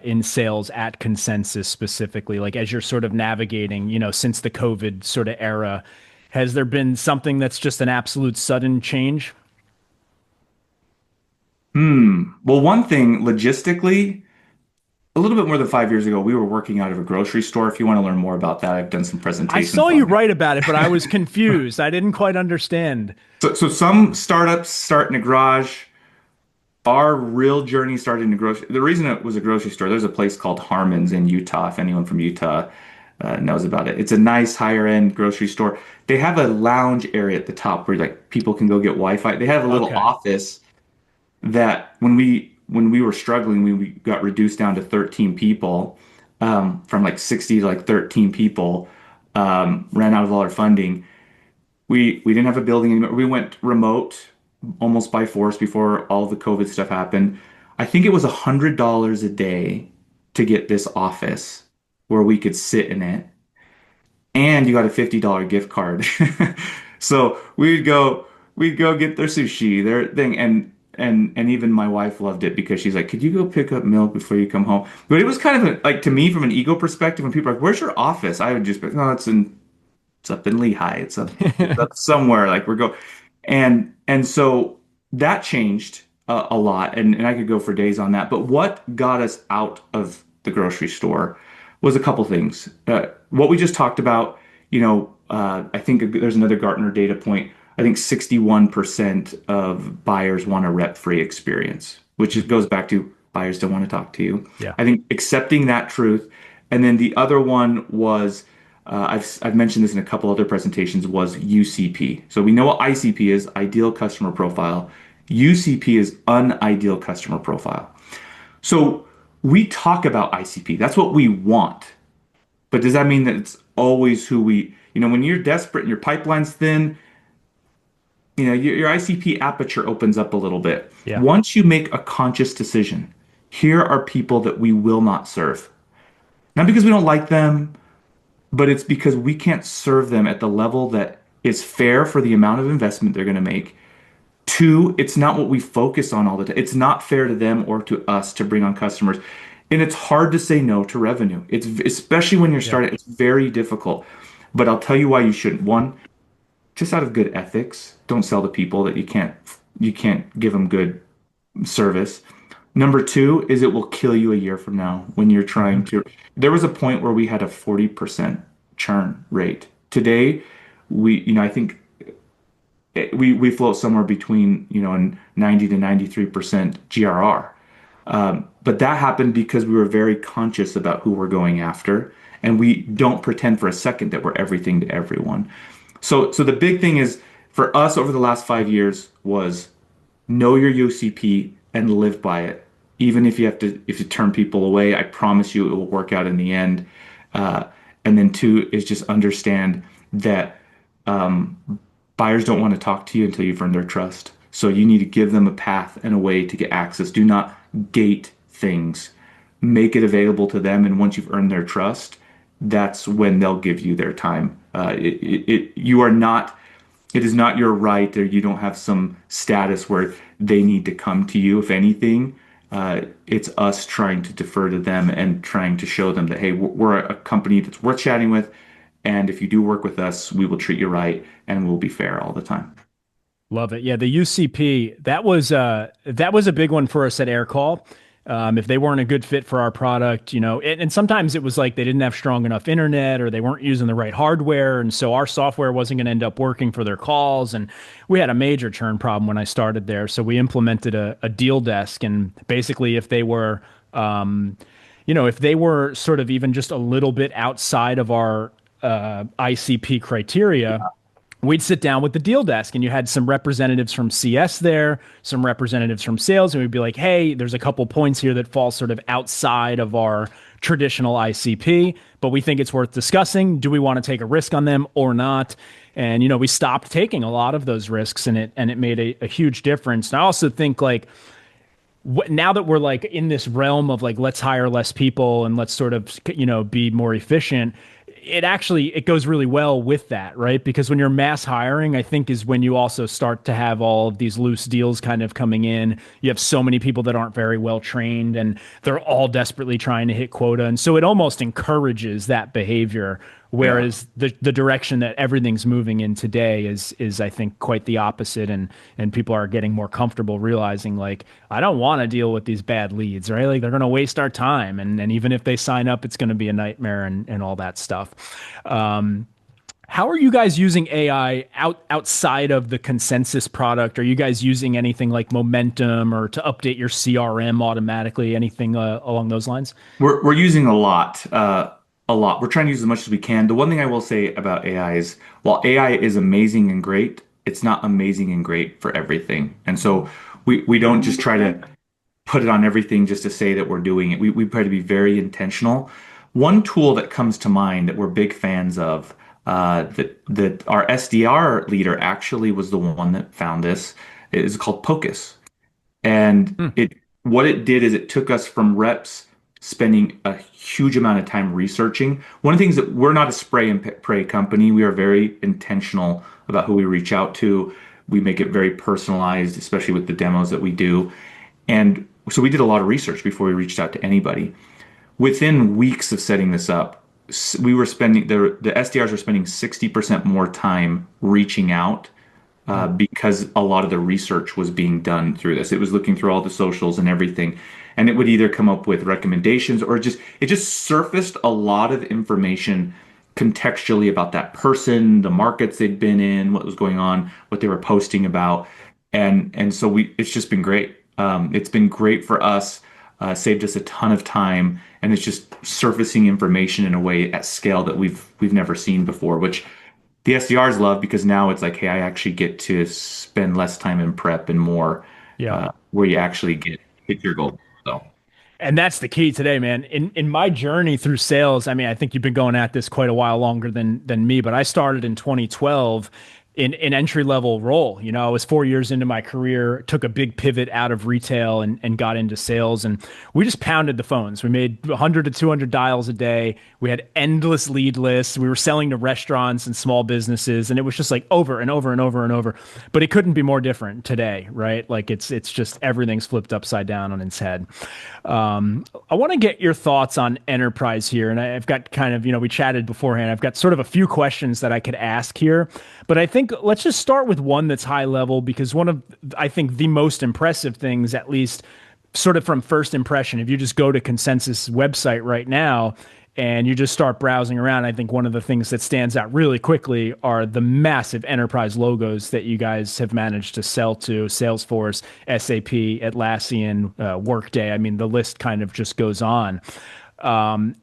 in sales at Consensus specifically? Like as you're sort of navigating, since the COVID sort of era, has there been something that's just an absolute sudden change? Well, one thing logistically, a little bit more than 5 years ago, we were working out of a grocery store. If you want to learn more about that, I've done some I presentations saw you on it. write about it, but I was confused. I didn't quite understand. So some startups start in a garage. Our real journey started in a grocery. The reason it was a grocery store, there's a place called Harmon's in Utah. If anyone from Utah knows about it, it's a nice higher end grocery store. They have a lounge area at the top where like people can go get Wi-Fi. They have a little Okay. office that when we were struggling, we got reduced down to 13 people, from like 60 to like 13 people, ran out of all our funding. We didn't have a building anymore. We went remote almost by force before all the COVID stuff happened. I think it was $100 a day to get this office where we could sit in it, and you got a $50 gift card. So we'd go get their sushi, their thing, and even my wife loved it because she's like, "Could you go pick up milk before you come home?" But it was kind of like, to me, from an ego perspective, when people are like, "Where's your office?" I would just be, "No, it's up in Lehigh. It's up somewhere." Like we're go, and so that changed a lot, and I could go for days on that. But what got us out of the grocery store was a couple things. What we just talked about, I think there's another Gartner data point. I think 61% of buyers want a rep-free experience, which goes back to buyers don't want to talk to you. Yeah. I think accepting that truth. And then the other one was, I've mentioned this in a couple other presentations, was UCP. So we know what ICP is, ideal customer profile. UCP is unideal customer profile. So we talk about ICP. That's what we want. But does that mean that it's always who when you're desperate and your pipeline's thin, your ICP aperture opens up a little bit. Yeah. Once you make a conscious decision, here are people that we will not serve. Not because we don't like them, but it's because we can't serve them at the level that is fair for the amount of investment they're going to make. Two, it's not what we focus on all the time. It's not fair to them or to us to bring on customers. And it's hard to say no to revenue. It's especially when you're starting, it's very difficult. But I'll tell you why you shouldn't. One, just out of good ethics, don't sell to people that you can't give them good service. Number two is it will kill you a year from now when you're trying to. There was a point where we had a 40% churn rate. Today, I think we float somewhere between, 90 to 93% GRR. But that happened because we were very conscious about who we're going after, and we don't pretend for a second that we're everything to everyone. So the big thing is for us over the last 5 years was know your UCP and live by it. Even if you turn people away, I promise you it will work out in the end. And then two is just understand that buyers don't want to talk to you until you've earned their trust. So you need to give them a path and a way to get access. Do not gate things. Make it available to them, and once you've earned their trust, that's when they'll give you their time. It is not your right, or you don't have some status where they need to come to you. If anything, it's us trying to defer to them and trying to show them that, hey, we're a company that's worth chatting with, and if you do work with us, we will treat you right and we'll be fair all the time. Love it. Yeah, the UCP, that was a big one for us at Aircall. If they weren't a good fit for our product, and sometimes it was like they didn't have strong enough internet or they weren't using the right hardware. And so our software wasn't going to end up working for their calls. And we had a major churn problem when I started there. So we implemented a deal desk. And basically, if they were, if they were sort of even just a little bit outside of our ICP criteria, we'd sit down with the deal desk, and you had some representatives from CS there, some representatives from sales, and we'd be like, hey, there's a couple points here that fall sort of outside of our traditional ICP, but we think it's worth discussing. Do we want to take a risk on them or not? And, we stopped taking a lot of those risks, and it made a huge difference. And I also think now that we're in this realm of let's hire less people and let's sort of, be more efficient, it goes really well with that, right? Because when you're mass hiring, I think is when you also start to have all of these loose deals kind of coming in. You have so many people that aren't very well trained and they're all desperately trying to hit quota. And so it almost encourages that behavior. Yeah. Whereas the direction that everything's moving in today is I think quite the opposite, and people are getting more comfortable realizing like I don't want to deal with these bad leads, right? Like they're going to waste our time, and even if they sign up, it's going to be a nightmare and all that stuff. Um, how are you guys using AI outside of the consensus product? Are you guys using anything like Momentum or to update your CRM automatically? Anything along those lines? We're using a lot, a lot. We're trying to use as much as we can. The one thing I will say about AI is, while AI is amazing and great, it's not amazing and great for everything. And so we don't just try to put it on everything just to say that we're doing it. We try to be very intentional. One tool that comes to mind that we're big fans of, that our SDR leader actually was the one that found this, is called Pocus. And Hmm. it what it did is it took us from reps spending a huge amount of time researching. One of the things that we're not a spray and pray company. We are very intentional about who we reach out to. We make it very personalized, especially with the demos that we do. And so we did a lot of research before we reached out to anybody. Within weeks of setting this up, we were spending the SDRs were spending 60% more time reaching out because a lot of the research was being done through this. It was looking through all the socials and everything, and it would either come up with recommendations or just surfaced a lot of information contextually about that person, the markets they'd been in, what was going on, what they were posting about, and so it's just been great. It's been great for us, saved us a ton of time, and it's just surfacing information in a way at scale that we've never seen before, which the SDRs love because now it's like, hey, I actually get to spend less time in prep and more Yeah. where you actually hit your goal. So And that's the key today, man. In my journey through sales, I mean, I think you've been going at this quite a while longer than me, but I started in 2012 in an entry level role. You know, I was 4 years into my career, took a big pivot out of retail and got into sales. And we just pounded the phones. We made 100 to 200 dials a day. We had endless lead lists. We were selling to restaurants and small businesses. And it was just like over and over and over and over. But it couldn't be more different today, right? Like it's just everything's flipped upside down on its head. I want to get your thoughts on enterprise here. And I've got kind of, we chatted beforehand. I've got sort of a few questions that I could ask here. But I think let's just start with one that's high level because one of, I think, the most impressive things, at least sort of from first impression, if you just go to Consensus website right now and you just start browsing around, I think one of the things that stands out really quickly are the massive enterprise logos that you guys have managed to sell to: Salesforce, SAP, Atlassian, Workday. I mean, the list kind of just goes on. Um,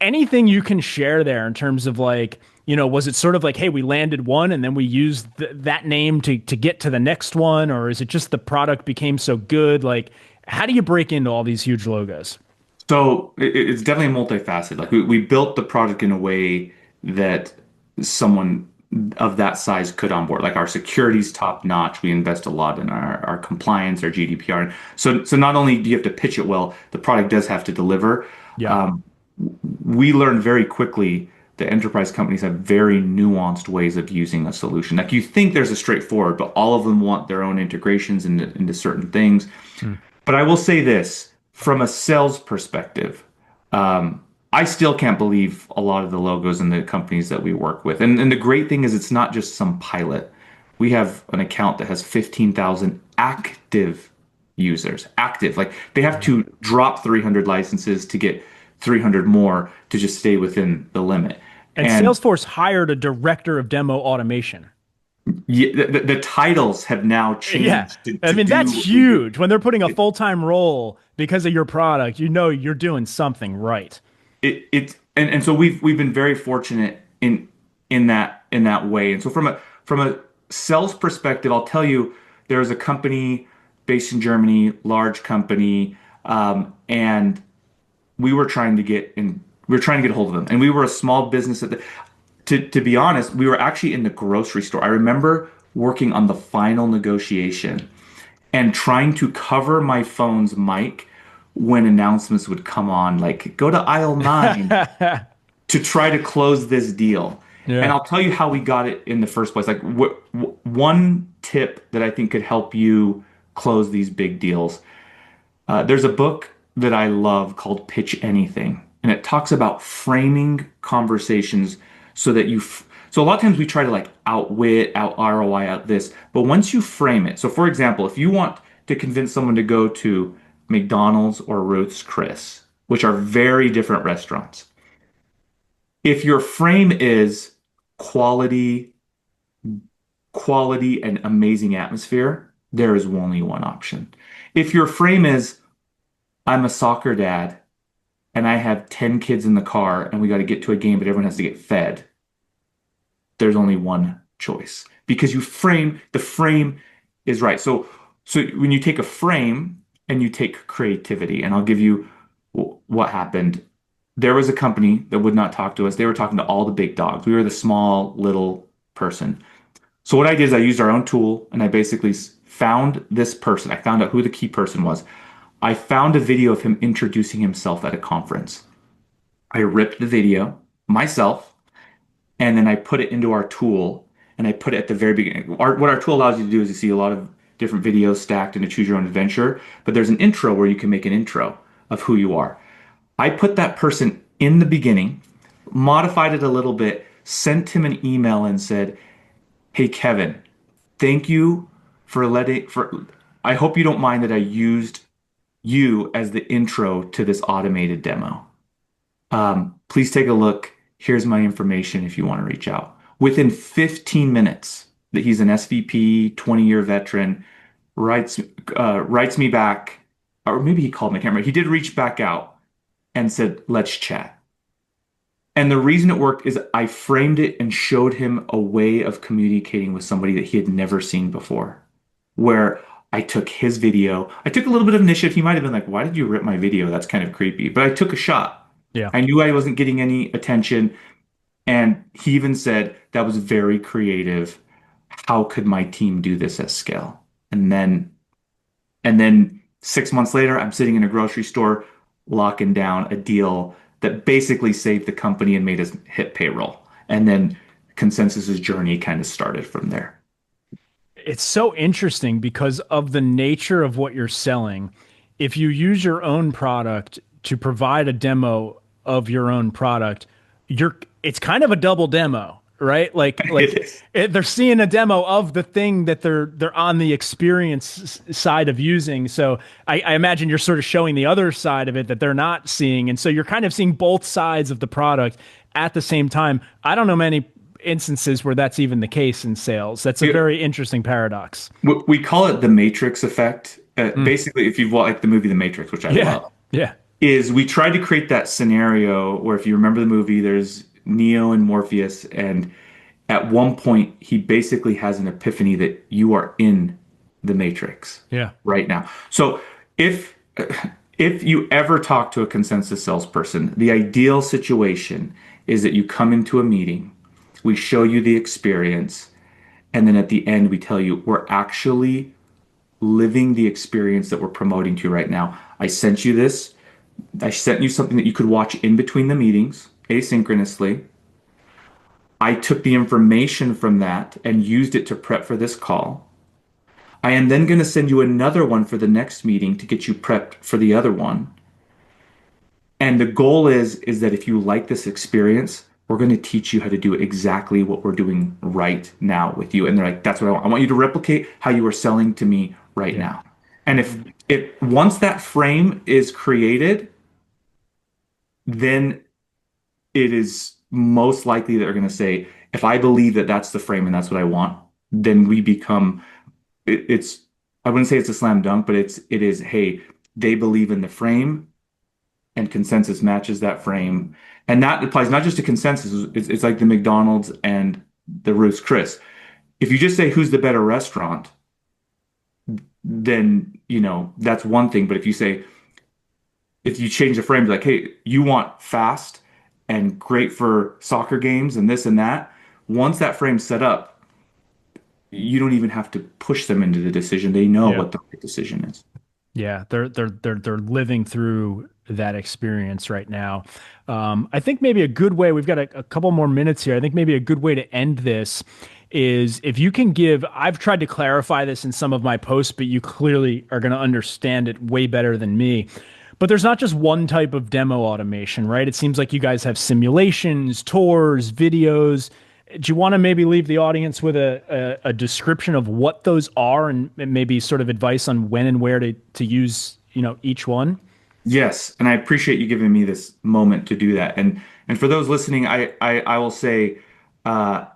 Anything you can share there in terms of like, was it sort of like, hey, we landed one and then we used that name to get to the next one? Or is it just the product became so good? Like, how do you break into all these huge logos? so it's definitely multifaceted. Like we built the product in a way that someone of that size could onboard. Like our security's top notch. We invest a lot in our compliance, our GDPR. So not only do you have to pitch it well, the product does have to deliver. Yeah. Um, we learned very quickly that enterprise companies have very nuanced ways of using a solution. Like you think there's a straightforward, but all of them want their own integrations into certain things. Hmm. But I will say this from a sales perspective, I still can't believe a lot of the logos in the companies that we work with. And the great thing is it's not just some pilot. We have an account that has 15,000 active users. Active. Like they have to drop 300 licenses to get 300 more to just stay within the limit. And And Salesforce hired a director of demo automation. the titles have now Yeah. changed to, I to mean, do that's what we do. huge. When they're putting a full-time role because of your product, you're doing something right. And so we've been very fortunate in that way. And so from a sales perspective, I'll tell you, there is a company based in Germany, large company, and we were trying to get in. We were trying to get a hold of them, and we were a small business at the. To be honest, we were actually in the grocery store. I remember working on the final negotiation and trying to cover my phone's mic when announcements would come on, like go to aisle 9. to try to close this deal. And Yeah. I'll tell you how we got it in the first place. Like one tip that I think could help you close these big deals. There's a book that I love called Pitch Anything, and it talks about framing conversations so that so a lot of times we try to like outwit, out ROI, out this, but once you frame it. So for example, if you want to convince someone to go to McDonald's or Ruth's Chris, which are very different restaurants, if your frame is quality, quality and amazing atmosphere, there is only one option. If your frame is, I'm a soccer dad and I have 10 kids in the car and we got to get to a game, but everyone has to get fed, there's only one choice because the frame is right. So when you take a frame and you take creativity, and I'll give you what happened. There was a company that would not talk to us. They were talking to all the big dogs. We were the small little person. So what I did is I used our own tool and I basically found this person. I found out who the key person was. I found a video of him introducing himself at a conference. I ripped the video myself and then I put it into our tool and I put it at the very beginning. What our tool allows you to do is you see a lot of different videos stacked into Choose Your Own Adventure, but there's an intro where you can make an intro of who you are. I put that person in the beginning, modified it a little bit, sent him an email and said, "Hey Kevin, thank you I hope you don't mind that I used you as the intro to this automated demo. Please take a look. Here's my information if you want to reach out." Within 15 minutes, that he's an SVP, 20-year veteran, writes me back, or maybe he called me, I can't remember. He did reach back out and said, "Let's chat." And the reason it worked is I framed it and showed him a way of communicating with somebody that he had never seen before, where I took his video. I took a little bit of initiative. He might have been like, "Why did you rip my video? That's kind of creepy." But I took a shot. Yeah. I knew I wasn't getting any attention. And he even said, "That was very creative. How could my team do this at scale?" And then 6 months later, I'm sitting in a grocery store locking down a deal that basically saved the company and made us hit payroll. And then Consensus's journey kind of started from there. It's so interesting because of the nature of what you're selling. If you use your own product to provide a demo of your own product, it's kind of a double demo, right? They're seeing a demo of the thing that they're on the experience side of using. So I imagine you're sort of showing the other side of it that they're not seeing. And so you're kind of seeing both sides of the product at the same time. I don't know many instances where that's even the case in sales. That's a very interesting paradox. We call it the Matrix effect. Basically, if you've watched like the movie The Matrix, which I love, is we tried to create that scenario where, if you remember the movie, there's Neo and Morpheus, and at one point he basically has an epiphany that you are in the Matrix right now. So if you ever talk to a Consensus salesperson, the ideal situation is that you come into a meeting, we show you the experience, and then at the end we tell you we're actually living the experience that we're promoting to you right now. I sent you this. I sent you something that you could watch in between the meetings, asynchronously. I took the information from that and used it to prep for this call. I am then going to send you another one for the next meeting to get you prepped for the other one. And the goal is that if you like this experience, we're going to teach you how to do exactly what we're doing right now with you. And they're like, "That's what I want. I want you to replicate how you are selling to me right now." And if once that frame is created, then it is most likely that they're going to say, "If I believe that that's the frame and that's what I want," then we become, I wouldn't say it's a slam dunk, but it is, hey, they believe in the frame and Consensus matches that frame. And that applies not just to Consensus. It's like the McDonald's and the Ruth's Chris. If you just say who's the better restaurant, then, that's one thing. But if you change the frame, like, "Hey, you want fast and great for soccer games and this and that," once that frame's set up, you don't even have to push them into the decision. They know what the right decision is. Yeah, they're living through that experience right now. I think maybe a good way, we've got a couple more minutes here. I think maybe a good way to end this is if you can give, I've tried to clarify this in some of my posts, but you clearly are going to understand it way better than me. But there's not just one type of demo automation, right? It seems like you guys have simulations, tours, videos. Do you want to maybe leave the audience with a description of what those are and maybe sort of advice on when and where to use, each one? Yes, and I appreciate you giving me this moment to do that. And for those listening, I will say uh,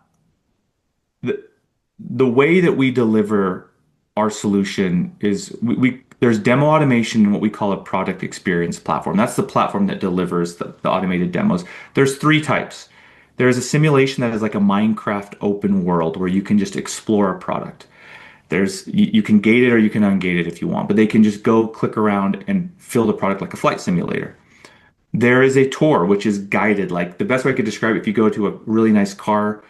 the the way that we deliver our solution is we there's demo automation and what we call a product experience platform. That's the platform that delivers the automated demos. There's three types. There's a simulation that is like a Minecraft open world where you can just explore a product. You can gate it or you can ungate it if you want, but they can just go click around and fill the product like a flight simulator. There is a tour, which is guided. Like the best way I could describe it, if you go to a really nice car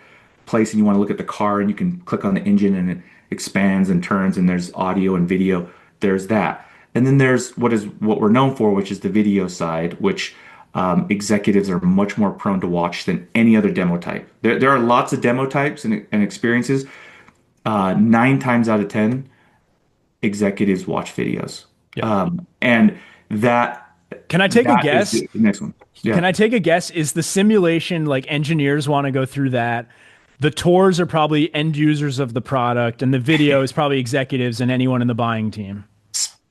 place and you want to look at the car and you can click on the engine and it expands and turns and there's audio and video, there's that. And then there's what we're known for, which is the video side, which executives are much more prone to watch than any other demo type. There are lots of demo types and experiences. 9 times out of 10, executives watch videos. Yep. And that Can I take a that is guess? the next one. Can Yeah. I take a guess? Is the simulation like engineers want to go through that? The tours are probably end users of the product, and the video is probably executives and anyone in the buying team.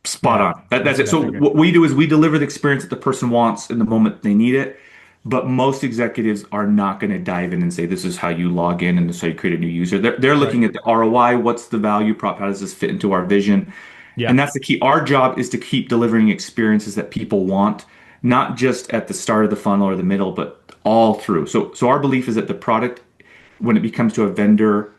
Spot Yeah, on. That's that's it. what I So figured. what we do is we deliver the experience that the person wants in the moment they need it. But most executives are not going to dive in and say, this is how you log in and this is how you create a new user. They're Right. looking at the ROI. What's the value prop? How does this fit into our vision? Yeah. And that's the key. Our job is to keep delivering experiences that people want, not just at the start of the funnel or the middle, but all through. So our belief is that the product, when it becomes to a vendor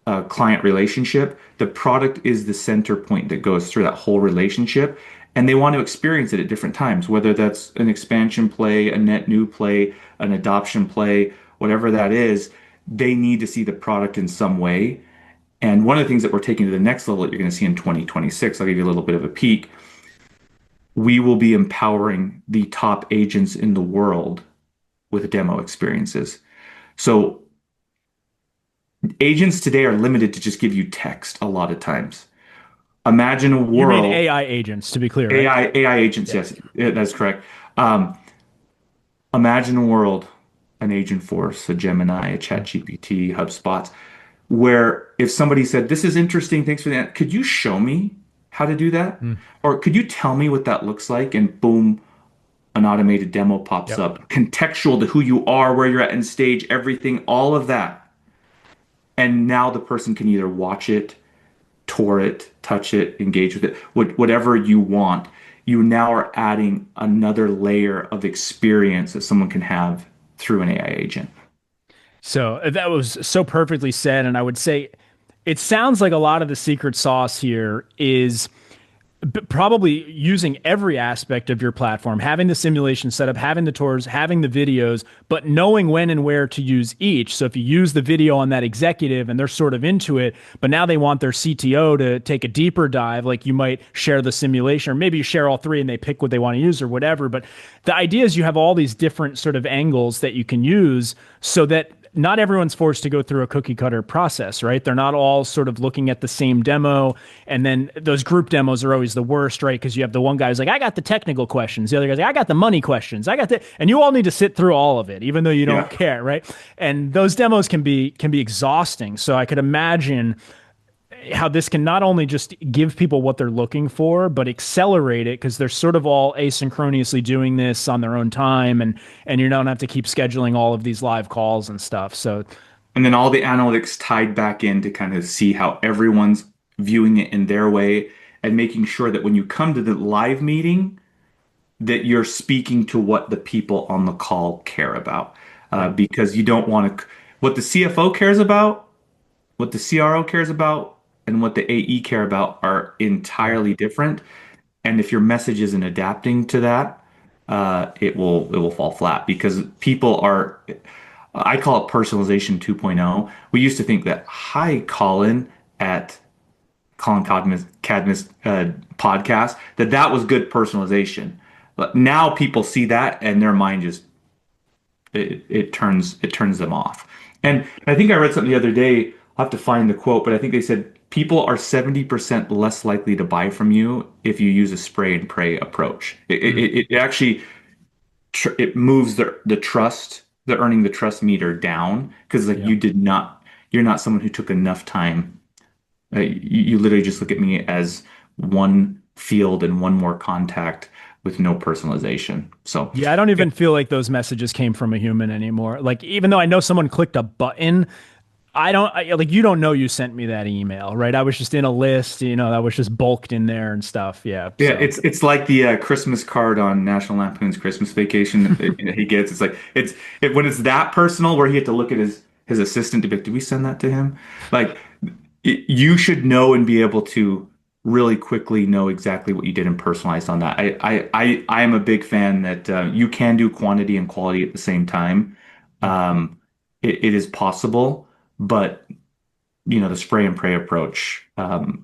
uh, client relationship, the product is the center point that goes through that whole relationship. And they want to experience it at different times, whether that's an expansion play, a net new play, an adoption play, whatever that is, they need to see the product in some way. And one of the things that we're taking to the next level that you're going to see in 2026, I'll give you a little bit of a peek. We will be empowering the top agents in the world with demo experiences. So agents today are limited to just give you text a lot of times. Imagine a You mean world, AI agents, to be clear, right? AI agents, Yeah. yes, that's correct. Um, Imagine a world, an agent force, a Gemini, a ChatGPT, HubSpot, where if somebody said, this is interesting, thanks for that, could you show me how to do that? Mm. Or could you tell me what that looks like? And boom, an automated demo pops Yep. up, contextual to who you are, where you're at in stage, everything, all of that. And now the person can either watch it, tour it, touch it, engage with it, whatever you want. You now are adding another layer of experience that someone can have through an AI agent. So that was so perfectly said. And I would say it sounds like a lot of the secret sauce here is probably using every aspect of your platform, having the simulation set up, having the tours, having the videos, but knowing when and where to use each. So if you use the video on that executive and they're sort of into it, but now they want their CTO to take a deeper dive, like you might share the simulation, or maybe you share all three and they pick what they want to use or whatever. But the idea is you have all these different sort of angles that you can use so that not everyone's forced to go through a cookie cutter process, right? They're not all sort of looking at the same demo. And then those group demos are always the worst, right? Because you have the one guy who's like, I got the technical questions. The other guy's like, I got the money questions. And you all need to sit through all of it, even though you don't Yeah. care, right? And those demos can be exhausting. So I could imagine how this can not only just give people what they're looking for, but accelerate it because they're sort of all asynchronously doing this on their own time, and you don't have to keep scheduling all of these live calls and stuff. So And then all the analytics tied back in to kind of see how everyone's viewing it in their way and making sure that when you come to the live meeting, that you're speaking to what the people on the call care about. yeah, Because you don't want to, what the CFO cares about, what the CRO cares about, and what the AE care about are entirely different. And if your message isn't adapting to that, it will fall flat because people are. I call it personalization 2.0. We used to think that hi Colin at Cadmus podcast, that was good personalization. But now people see that and their mind just it turns them off. And I think I read something the other day. I'll have to find the quote, but I think they said people are 70% less likely to buy from you if you use a spray and pray approach. It actually it moves the trust, the earning the trust meter down, because like you're not someone who took enough time. You literally just look at me as one field and one more contact with no personalization. So yeah, I don't even feel like those messages came from a human anymore. Like, even though I know someone clicked a button, like, you don't know you sent me that email, right? I was just in a list, that was just bulked in there and stuff. Yeah. Yeah, it's like the Christmas card on National Lampoon's Christmas Vacation that he gets. It's like when it's that personal, where he had to look at his assistant to be like, did we send that to him? Like, you should know and be able to really quickly know exactly what you did and personalized on that. I am a big fan that you can do quantity and quality at the same time. It is possible, but the spray and pray approach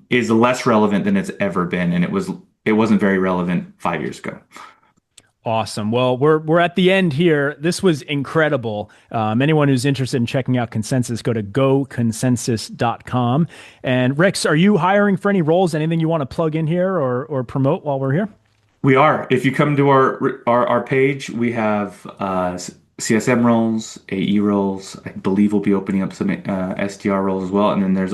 is less relevant than it's ever been, and it wasn't very relevant 5 years ago. Awesome. Well, we're at the end here. This was incredible. Anyone who's interested in checking out Consensus, go to goconsensus.com. And Rex, are you hiring for any roles? Anything you want to plug in here or promote while we're here? We are. If you come to our page, we have CSM roles, AE roles. I believe we'll be opening up some SDR roles as well. And then there's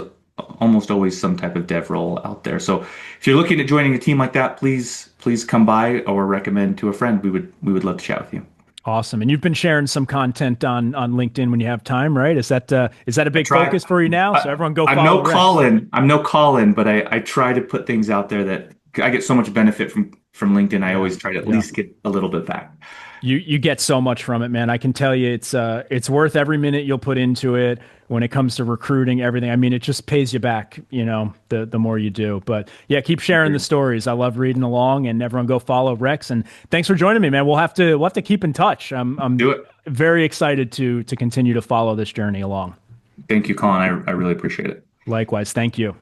almost always some type of dev role out there. So if you're looking at joining a team like that, please come by or recommend to a friend. We would love to chat with you. Awesome. And you've been sharing some content on LinkedIn when you have time, right? Is that a big focus for you now? So everyone go follow Rex. I'm no Collin, but I try to put things out there that I get so much benefit from LinkedIn. I always try to at least get a little bit back. You get so much from it, man. I can tell you it's worth every minute you'll put into it when it comes to recruiting, everything. I mean, it just pays you back, the more you do. But yeah, keep sharing the stories. I love reading along, and everyone go follow Rex. And thanks for joining me, man. We'll have to keep in touch. I'm very excited to continue to follow this journey along. Thank you, Collin. I really appreciate it. Likewise. Thank you.